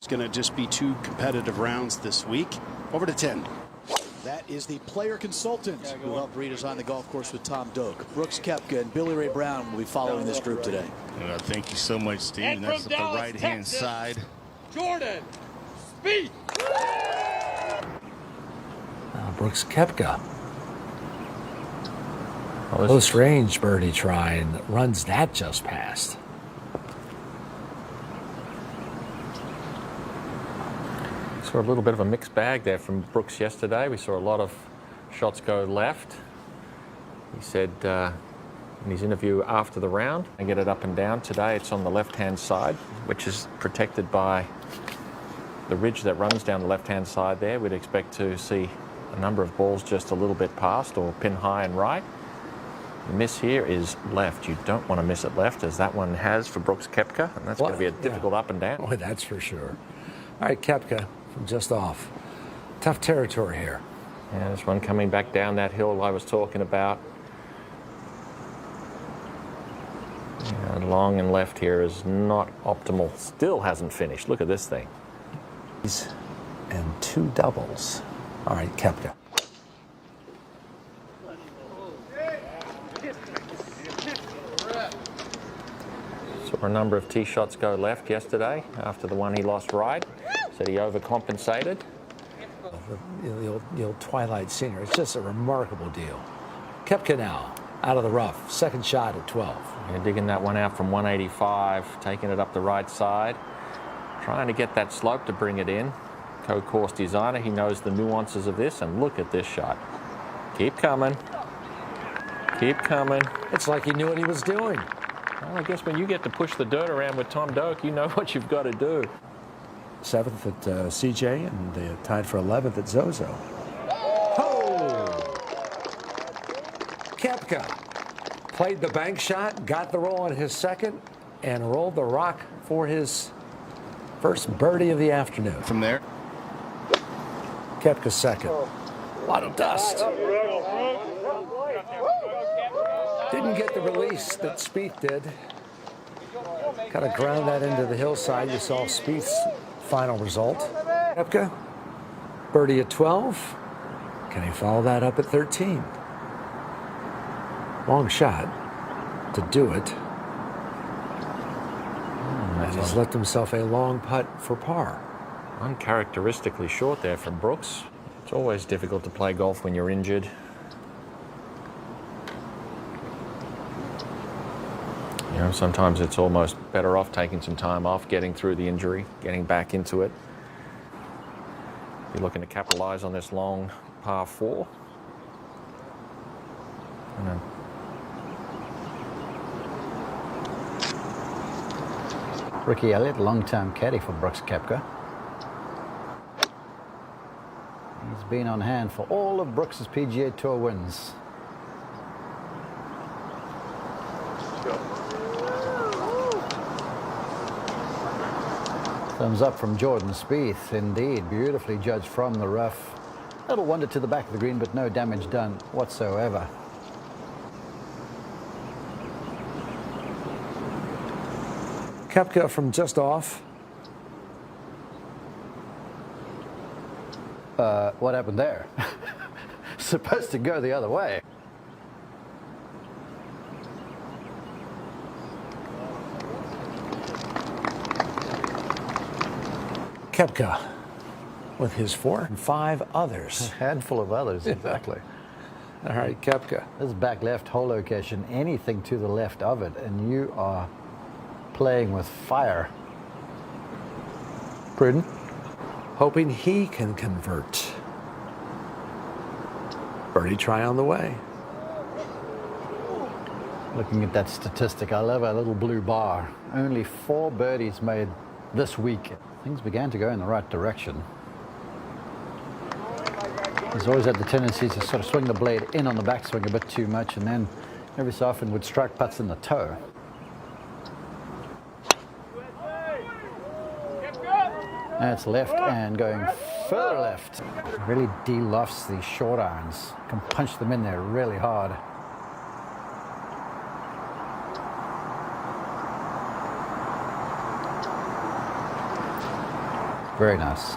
It's going to just be 2 competitive rounds this week. Over to 10. That is the player consultant who helped redesign the golf course with Tom Doak. Brooks Koepka and Billy Ray Brown will be following this group today. Thank you so much, Steve. And that's the right-hand side. Jordan Spieth. Brooks Koepka. Close range birdie try and runs that just past. Saw a little bit of a mixed bag there from Brooks yesterday. We saw a lot of shots go left. He said in his interview after the round, and get it up and down. Today it's on the left-hand side, which is protected by the ridge that runs down the left-hand side there. We'd expect to see a number of balls just a little bit past or pin high and right. The miss here is left. You don't want to miss it left, as that one has for Brooks Koepka, and that's going to be a difficult up and down. Boy, that's for sure. All right, Koepka from just off. Tough territory here. Yeah, this one coming back down that hill I was talking about. Yeah, long and left here is not optimal. Still hasn't finished. Look at this thing. And 2 doubles. All right, Koepka. Saw a number of tee shots go left yesterday after the one he lost right. Said he overcompensated. The old Twilight scenery. It's just a remarkable deal. Koepka now out of the rough. Second shot at 12. Yeah, digging that one out from 185, taking it up the right side. Trying to get that slope to bring it in. Co-course designer, he knows the nuances of this, and look at this shot. Keep coming. Keep coming. It's like he knew what he was doing. Well, I guess when you get to push the dirt around with Tom Doak, you know what you've got to do. 7th at CJ, and they're tied for 11th at Zozo. Oh! Koepka played the bank shot, got the roll on his second, and rolled the rock for his first birdie of the afternoon. From there. Koepka second. A lot of dust. Didn't get the release that Spieth did. Kind of ground that into the hillside. You saw Spieth's final result. Koepka, birdie at 12. Can he follow that up at 13? Long shot to do it. And he's left himself a long putt for par. Uncharacteristically short there from Brooks. It's always difficult to play golf when you're injured. You know, sometimes it's almost better off taking some time off, getting through the injury, getting back into it. You're looking to capitalize on this long par 4. Ricky Elliott, long-term caddy for Brooks Koepka. He's been on hand for all of Brooks's PGA Tour wins. Thumbs up from Jordan Spieth. Indeed, beautifully judged from the rough. Little wander to the back of the green, but no damage done whatsoever. Koepka from just off. What happened there? Supposed to go the other way. Koepka with his 4 and 5 others. A handful of others, exactly. All right, Koepka. This back left hole location, anything to the left of it, and you are playing with fire. Prudent, hoping he can convert. Birdie try on the way. Looking at that statistic, I love our little blue bar. Only 4 birdies made this week. Things began to go in the right direction. He's always had the tendency to sort of swing the blade in on the backswing a bit too much, and then every so often would strike putts in the toe. That's left and going further left. Really de-lofts these short irons. Can punch them in there really hard. Very nice.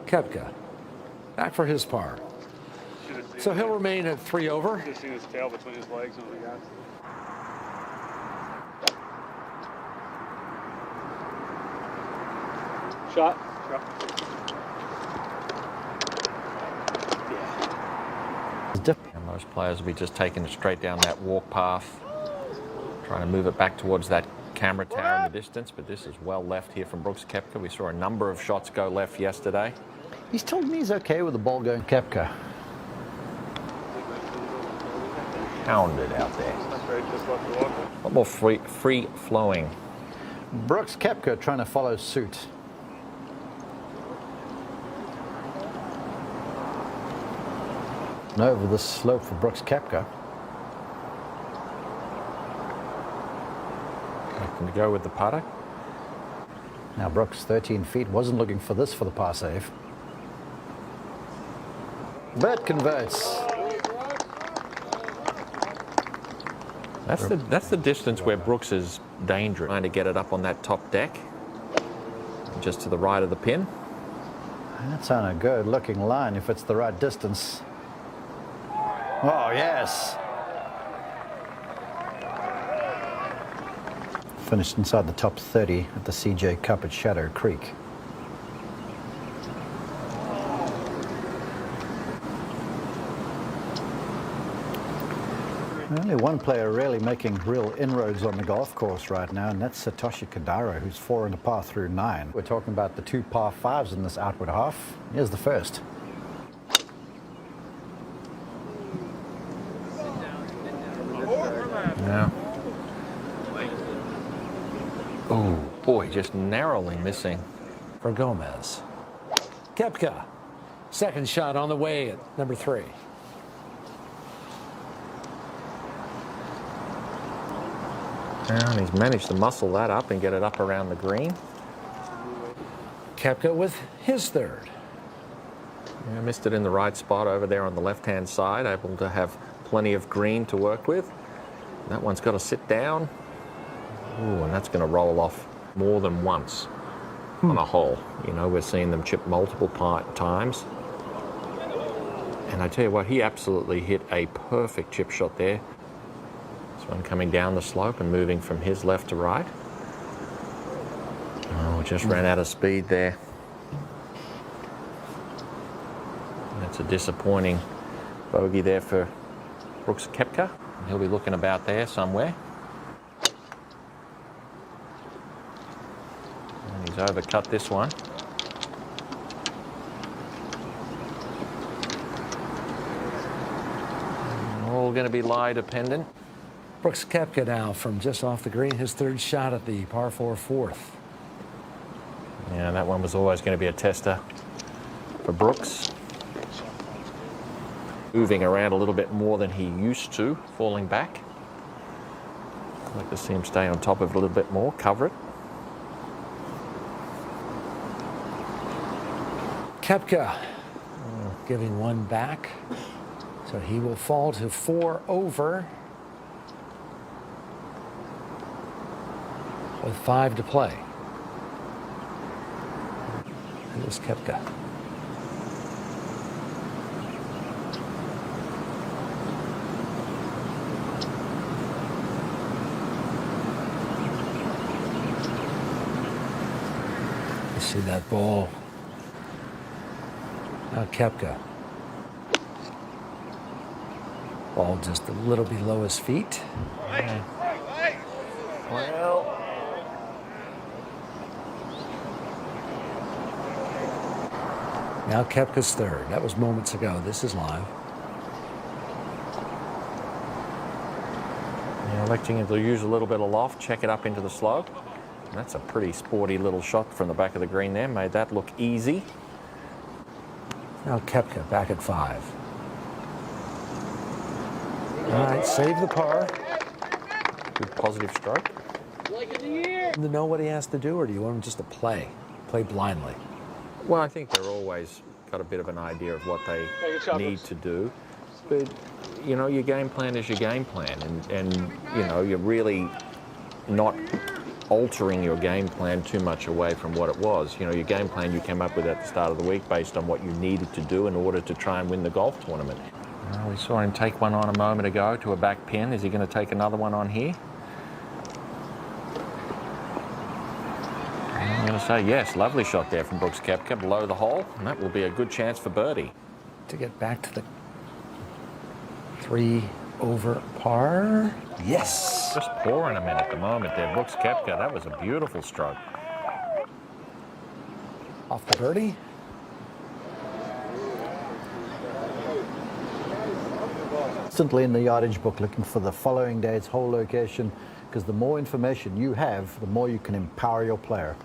Koepka back for his par. So he'll remain at 3 over. Just seen his tail between his legs when we got. Shot. And most players will be just taking it straight down that walk path, trying to move it back towards that camera tower in the distance, but this is well left here from Brooks Koepka. We saw a number of shots go left yesterday. He's told me he's okay with the ball going Koepka. Pounded out there. A lot more free flowing. Brooks Koepka trying to follow suit. And over the slope for Brooks Koepka. Looking to go with the putter. Now Brooks, 13 feet, wasn't looking for this for the par save. But converts. That's the distance where Brooks is dangerous. Trying to get it up on that top deck, just to the right of the pin. That's on a good looking line if it's the right distance. Oh, yes. Finished inside the top 30 at the CJ Cup at Shadow Creek. Only one player really making real inroads on the golf course right now, and that's Satoshi Kodara, who's 4 under par through 9. We're talking about the 2 par 5s in this outward half. Here's the first. Yeah. Oh, boy, just narrowly missing. For Gomez. Koepka. Second shot on the way at number 3. And he's managed to muscle that up and get it up around the green. Koepka with his third. Yeah, missed it in the right spot over there on the left-hand side, able to have plenty of green to work with. That one's got to sit down. Ooh, and that's going to roll off more than once on a hole. You know, we're seeing them chip multiple times. And I tell you what, he absolutely hit a perfect chip shot there. This one coming down the slope and moving from his left to right. Oh, just ran out of speed there. That's a disappointing bogey there for Brooks Koepka. He'll be looking about there somewhere. And he's overcut this one. All going to be lie dependent. Brooks Koepka now from just off the green, his third shot at the par 4 fourth. Yeah, that one was always going to be a tester for Brooks. Moving around a little bit more than he used to, falling back. I'd like to see him stay on top of it a little bit more, cover it. Koepka giving one back, so he will fall to 4 over with 5 to play. Here's Koepka. You see that ball. Now Koepka. Ball just a little below his feet. Well, now Koepka's third. That was moments ago. This is live. yeah, electing to use a little bit of loft, check it up into the slope. That's a pretty sporty little shot from the back of the green there. Made that look easy. Now Koepka back at 5. All right, save the par. Good positive stroke. To know what he has to do, or do you want him just to play blindly? Well, I think they're always got a bit of an idea of what they need to do. But, you know, your game plan is your game plan, and you know, you're really not altering your game plan too much away from what it was. You know, your game plan you came up with at the start of the week based on what you needed to do in order to try and win the golf tournament. We saw him take one on a moment ago to a back pin. Is he going to take another one on here? I'm going to say yes. Lovely shot there from Brooks Koepka below the hole, and that will be a good chance for birdie. To get back to the 3 over par. Yes. Just pouring him in at the moment there. Brooks Koepka, that was a beautiful stroke. Off the birdie. Constantly in the yardage book looking for the following day's hole location, because the more information you have, the more you can empower your player.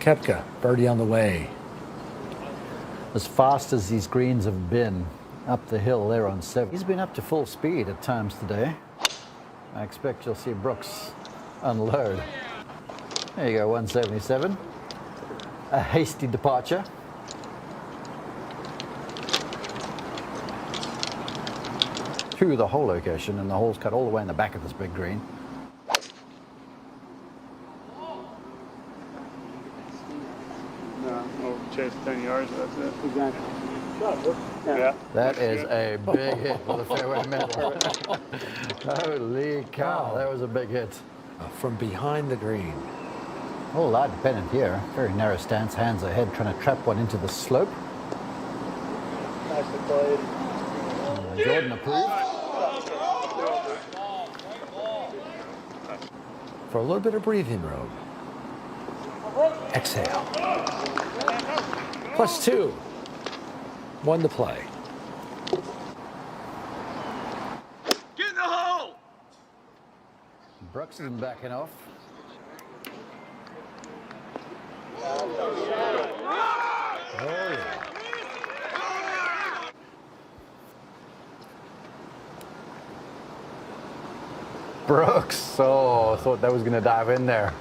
Koepka, birdie on the way. As fast as these greens have been up the hill there on 7, he's been up to full speed at times today. I expect you'll see Brooks unload. There you go, 177. A hasty departure. To the hole location, and the hole's cut all the way in the back of this big green. No, we'll chase 10 yards, that's it. Exactly. Yeah. That is a big hit with a fairway middle. Holy cow, that was a big hit. From behind the green. A whole lot dependent here. Very narrow stance, hands ahead, trying to trap one into the slope. Nicely played. Jordan approved. For a little bit of breathing room. Exhale. +2. 1 to play. Get in the hole! Brooks isn't backing off. Oh, yeah. Brooks, oh, I thought that was going to dive in there.